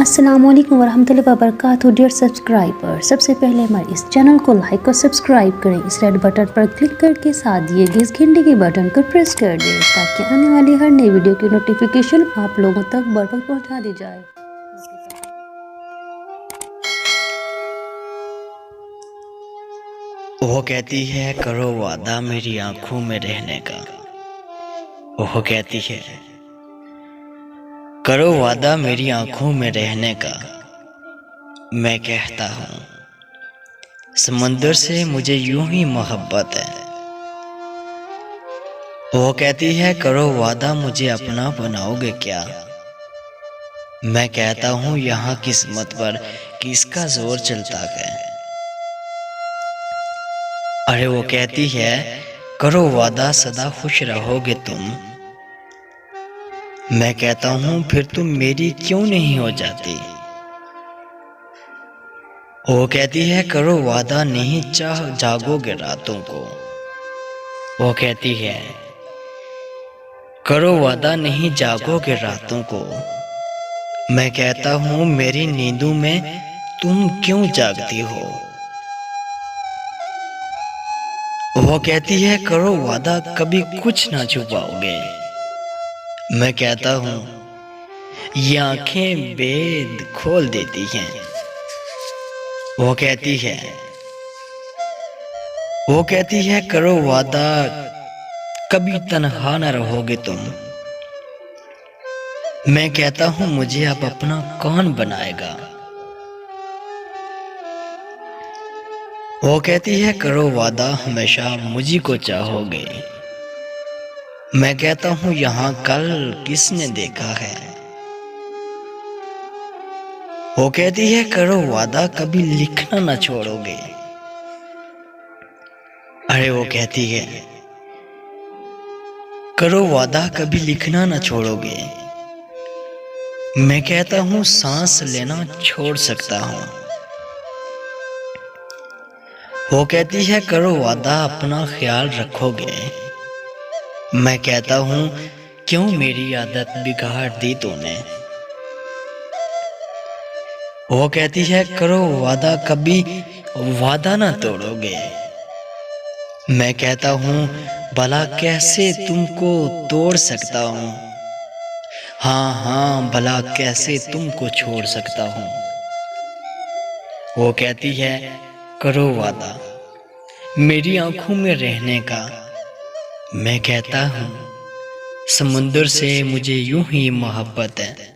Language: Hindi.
अस्सलामुअलैकुम वरहमतुल्लाहि वबरकातुहू। डियर सब्सक्राइबर, सबसे पहले हमारे इस चैनल को लाइक और सब्सक्राइब करें। इस रेड बटन पर क्लिक करके साथ दिए गए इस घंटे के बटन को प्रेस कर दें ताकि आने वाली हर नई वीडियो की नोटिफिकेशन आप लोगों तक बर वक्त पहुँचा दी जाए। वो कहती है करो वादा मेरी आंखों में रहने का। वो कहती है करो वादा मेरी आंखों में रहने का। मैं कहता हूँ समंदर से मुझे यूं ही मोहब्बत है। वो कहती है करो वादा मुझे अपना बनाओगे क्या। मैं कहता हूँ यहाँ किस्मत पर किसका जोर चलता है। अरे वो कहती है करो वादा सदा खुश रहोगे तुम। मैं कहता हूँ फिर तुम मेरी क्यों नहीं हो जाती। वो कहती है करो वादा नहीं चाह जागोगे रातों को। वो कहती है करो वादा नहीं जागोगे रातों को। मैं कहता हूँ मेरी नींदों में तुम क्यों जागती हो। वो कहती है करो वादा कभी कुछ ना छुपाओगे। मैं कहता हूँ ये आंखें भेद खोल देती हैं। वो कहती है करो वादा कभी तन्हा न रहोगे तुम। मैं कहता हूँ मुझे अब अपना कौन बनाएगा। वो कहती है करो वादा हमेशा मुझी को चाहोगे। मैं कहता हूँ यहाँ कल किसने देखा है। वो कहती है करो वादा कभी लिखना ना छोड़ोगे। अरे वो कहती है करो वादा कभी लिखना ना छोड़ोगे। मैं कहता हूँ सांस लेना छोड़ सकता हूँ। वो कहती है करो वादा अपना ख्याल रखोगे। मैं कहता हूँ क्यों मेरी आदत बिगाड़ दी तूने। वो कहती है करो वादा कभी वादा ना तोड़ोगे। मैं कहता हूँ भला कैसे तुमको तोड़ सकता हूँ। हाँ भला कैसे तुमको छोड़ सकता हूँ। वो कहती है करो वादा मेरी आंखों में रहने का। मैं कहता हूँ समुंदर से मुझे यूं ही मोहब्बत है।